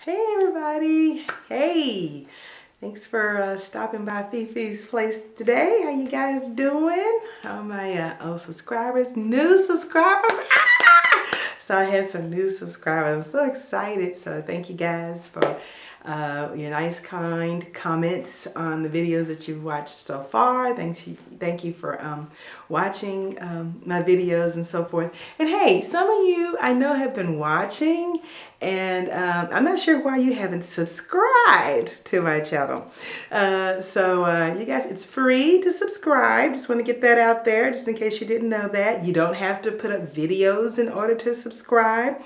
Hey everybody. Hey. Thanks for stopping by Fifi's place today. How you guys doing? All my old subscribers, new subscribers. So I had some new subscribers. I'm so excited. So thank you guys for your nice, kind comments on the videos that you've watched so far. Thank you for watching my videos and so forth. And hey, some of you I know have been watching, and I'm not sure why you haven't subscribed to my channel. You guys, it's free to subscribe. Just want to get that out there, just in case you didn't know that. You don't have to put up videos in order to subscribe.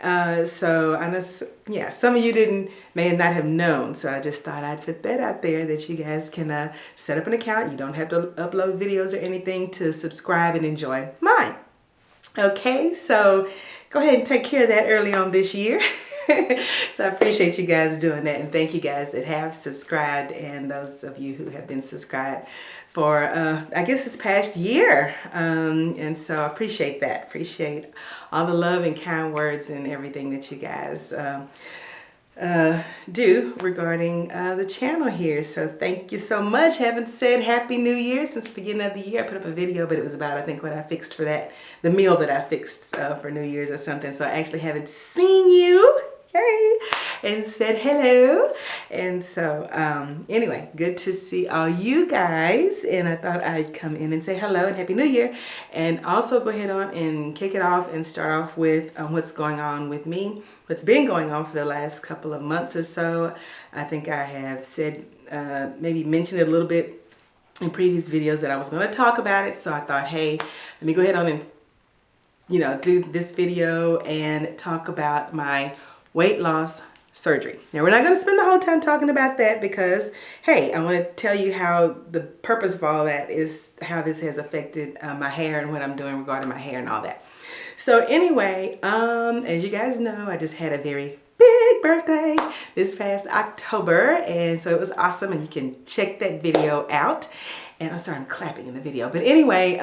So I know, yeah, some of you may not have known. So I just thought I'd put that out there that you guys can set up an account. You don't have to upload videos or anything to subscribe and enjoy mine. Okay, so go ahead and take care of that early on this year. So I appreciate you guys doing that, and thank you guys that have subscribed, and those of you who have been subscribed for I guess this past year. And so I appreciate that. Appreciate all the love and kind words and everything that you guys do regarding the channel here. So thank you so much. Haven't said Happy New Year since the beginning of the year. I put up a video, but it was about, I think, what I fixed for that, the meal that I fixed for New Year's or something. So I actually haven't seen you. Yay! And said hello. And so anyway, good to see all you guys, and I thought I'd come in and say hello and Happy New Year, and also go ahead on and kick it off and start off with what's going on with me, what's been going on for the last couple of months or so. I think I have said, maybe mentioned it a little bit in previous videos that I was going to talk about it, so I thought, hey, let me go ahead on and do this video and talk about my weight loss surgery. Now, we're not going to spend the whole time talking about that because, hey, I want to tell you how the purpose of all that is, how this has affected my hair and what I'm doing regarding my hair and all that. So anyway, as you guys know, I just had a very big birthday this past October, and so it was awesome, and you can check that video out. And I'm sorry, I'm clapping in the video, but anyway,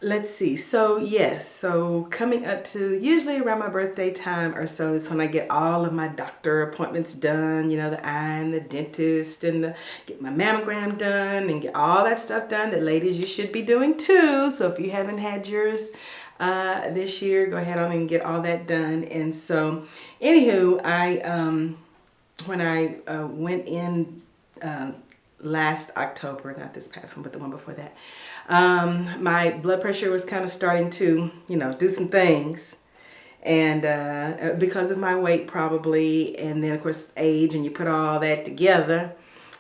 let's see. So yes, so coming up to usually around my birthday time or so is when I get all of my doctor appointments done, the eye and the dentist, and get my mammogram done and get all that stuff done that ladies you should be doing too. So if you haven't had yours this year, go ahead on and get all that done. And so anywho, when I went in last October, not this past one, but the one before that, my blood pressure was kind of starting to, do some things. And because of my weight probably, and then of course age, and you put all that together,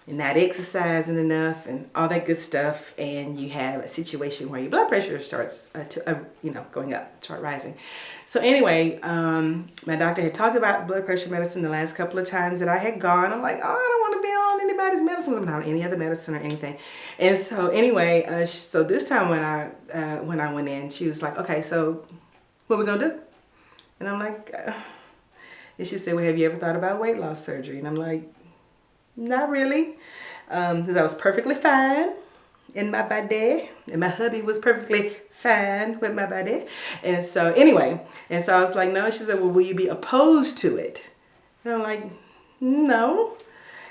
and not exercising enough and all that good stuff, and you have a situation where your blood pressure starts going up, start rising. So anyway, my doctor had talked about blood pressure medicine the last couple of times that I had gone. I'm like, oh, I don't want to be on anybody's medicines. I'm not on any other medicine or anything. And so anyway, so this time when I went in, she was like, okay, so what we gonna do? And I'm like, and she said, well, have you ever thought about weight loss surgery? And I'm like, not really, because I was perfectly fine in my body, and my hubby was perfectly fine with my body. And so anyway, and so I was like, no. She said, well, will you be opposed to it? And I'm like, no.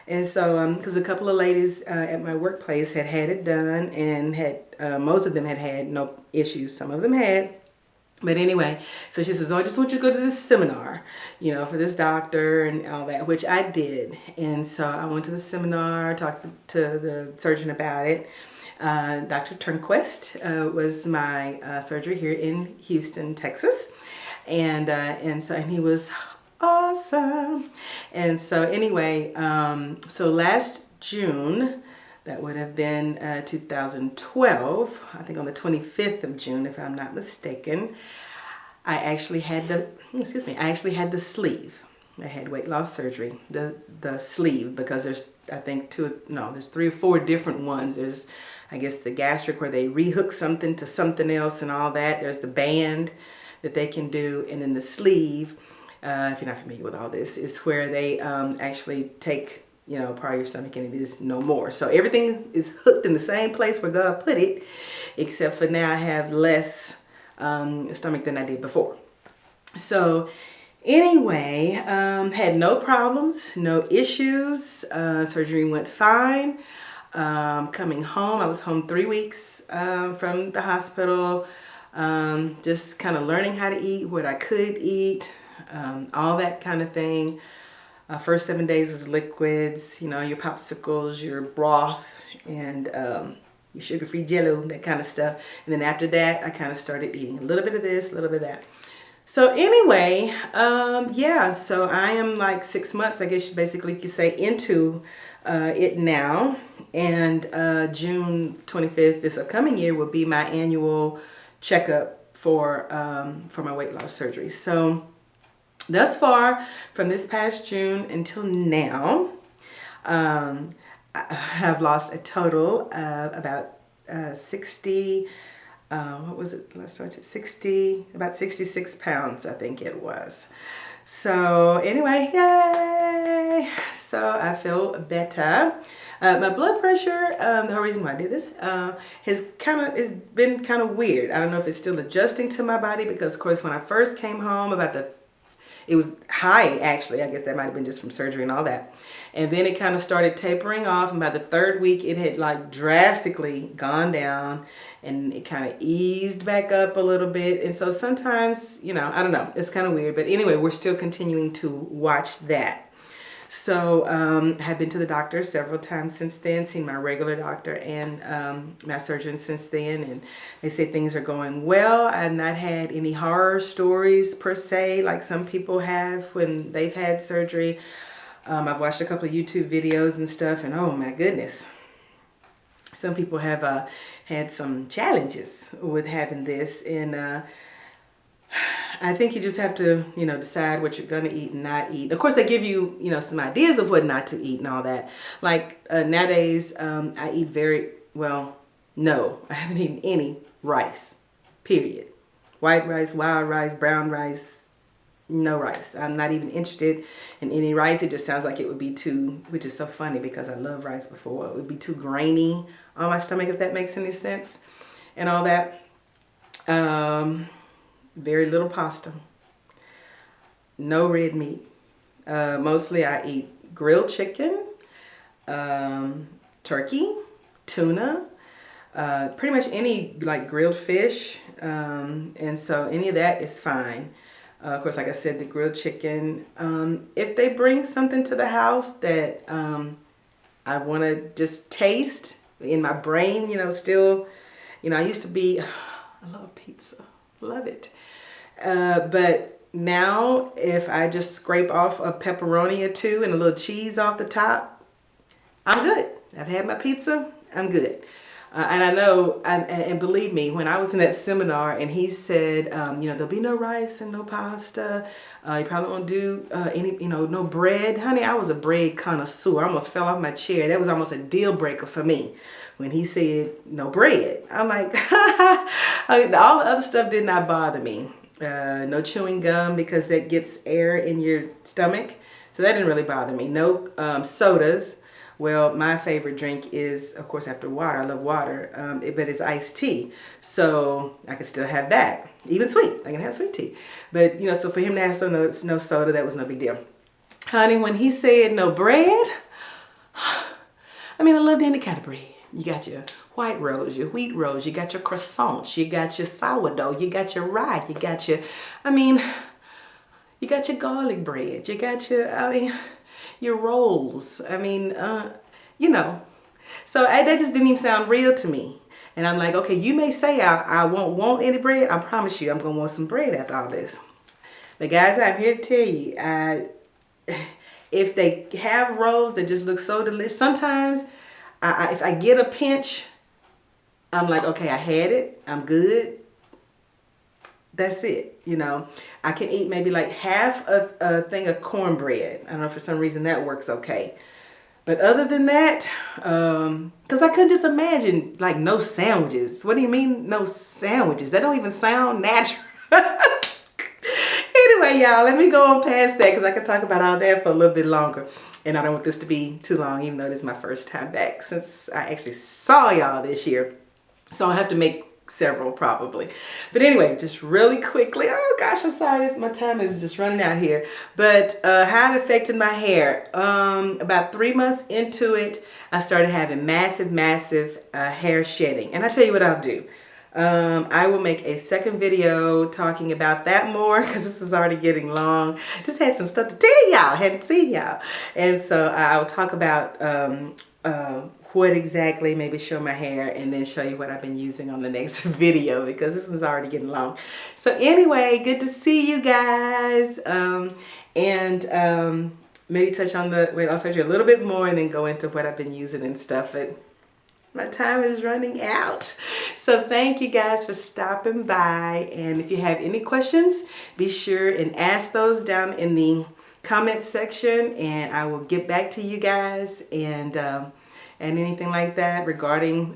And so, because a couple of ladies at my workplace had it done, and had most of them had no issues. Some of them had. But anyway, so she says, oh, I just want you to go to this seminar, for this doctor and all that, which I did. And so I went to the seminar, talked to the surgeon about it. Dr. Turnquist was my surgeon here in Houston, Texas. And he was awesome. And so anyway, so last June, that would have been 2012, I think on the 25th of June, if I'm not mistaken, I actually had the sleeve. I had weight loss surgery, the sleeve, because there's, I think, there's 3 or 4 different ones. There's, I guess, the gastric, where they rehook something to something else and all that. There's the band that they can do, and then the sleeve, if you're not familiar with all this, is where they actually take part of your stomach, and it is no more. So everything is hooked in the same place where God put it, except for now I have less stomach than I did before. So Anyway, had no problems, no issues. Surgery went fine. Coming home, I was home 3 weeks from the hospital. Just kind of learning how to eat, what I could eat, all that kind of thing. First 7 days was liquids, you know, your popsicles, your broth, and your sugar-free jello, that kind of stuff. And then after that, I kind of started eating a little bit of this, a little bit of that. So anyway, yeah, so I am like 6 months, I guess you basically could say, into it now. And June 25th, this upcoming year, will be my annual checkup for my weight loss surgery. So thus far, from this past June until now, I have lost a total of about 60, what was it? Let's start at 60, about 66 pounds, I think it was. So anyway, yay! So I feel better. My blood pressure, the whole reason why I did this, has been kind of weird. I don't know if it's still adjusting to my body, because of course when I first came home, it was high actually. I guess that might have been just from surgery and all that. And then it kind of started tapering off, and by the 3rd week it had like drastically gone down, and it kind of eased back up a little bit. And so sometimes, you know, I don't know, it's kind of weird. But anyway, we're still continuing to watch that. So I have been to the doctor several times since then, seen my regular doctor and my surgeon since then, and they say things are going well. I've not had any horror stories per se like some people have when they've had surgery. I've watched a couple of YouTube videos and stuff, and oh my goodness, some people have had some challenges with having this. And I think you just have to, you know, decide what you're going to eat and not eat. Of course, they give you, you know, some ideas of what not to eat and all that. Like nowadays, I eat no, I haven't eaten any rice, period. White rice, wild rice, brown rice, no rice. I'm not even interested in any rice. It just sounds like it would be too, which is so funny because I love rice before. It would be too grainy on my stomach, if that makes any sense, and all that. Very little pasta. No red meat. Mostly I eat grilled chicken, turkey, tuna, pretty much any like grilled fish. And so any of that is fine. Of course, like I said, the grilled chicken. If they bring something to the house that I want to just taste in my brain, you know, still, you know, I used to be, I love pizza. Love it. But now if I just scrape off a pepperoni or two and a little cheese off the top, I'm good. I've had my pizza, I'm good. And I know, and believe me, when I was in that seminar and he said, you know, there'll be no rice and no pasta. You probably won't do any, you know, no bread. Honey, I was a bread connoisseur. I almost fell off my chair. That was almost a deal breaker for me when he said no bread. I'm like, all the other stuff did not bother me. No chewing gum because that gets air in your stomach. So that didn't really bother me. No sodas. Well, my favorite drink is, of course, after water. I love water, but it's iced tea. So I can still have that. Even sweet. I can have sweet tea. But, you know, so for him to have no soda, that was no big deal. Honey, when he said no bread, I mean, I loved any kind of bread. You got your white rolls, your wheat rolls, you got your croissants, you got your sourdough, you got your rye, you got your, you got your garlic bread, you got your rolls. You know. So that just didn't even sound real to me. And I'm like, okay, you may say I won't want any bread. I promise you I'm going to want some bread after all this. But guys, I'm here to tell you, if they have rolls that just look so delicious, sometimes if I get a pinch, I'm like, okay, I had it. I'm good. That's it. You know, I can eat maybe like half a thing of cornbread. I don't know, for some reason that works okay. But other than that, because I couldn't just imagine like no sandwiches. What do you mean no sandwiches? That don't even sound natural. Anyway, y'all, let me go on past that because I could talk about all that for a little bit longer. And I don't want this to be too long, even though this is my first time back since I actually saw y'all this year. So I have to make several probably. But anyway, just really quickly, oh gosh, I'm sorry, my time is just running out here. But how it affected my hair. About 3 months into it, I started having massive hair shedding. And I tell you what I'll do. I will make a second video talking about that more because this is already getting long. Just had some stuff to tell y'all, hadn't seen y'all. And so I'll talk about what exactly, maybe show my hair and then show you what I've been using on the next video because this is already getting long. So anyway, good to see you guys. Maybe touch on the weight loss surgery a little bit more and then go into what I've been using and stuff. But my time is running out. So thank you guys for stopping by. And if you have any questions, be sure and ask those down in the comment section and I will get back to you guys and anything like that regarding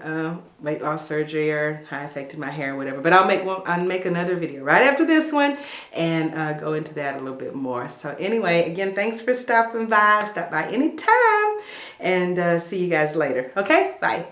weight loss surgery or how it affected my hair or whatever. But I'll make another video right after this one and go into that a little bit more. So anyway, again, thanks for stopping by. Stop by anytime and see you guys later. Okay, bye.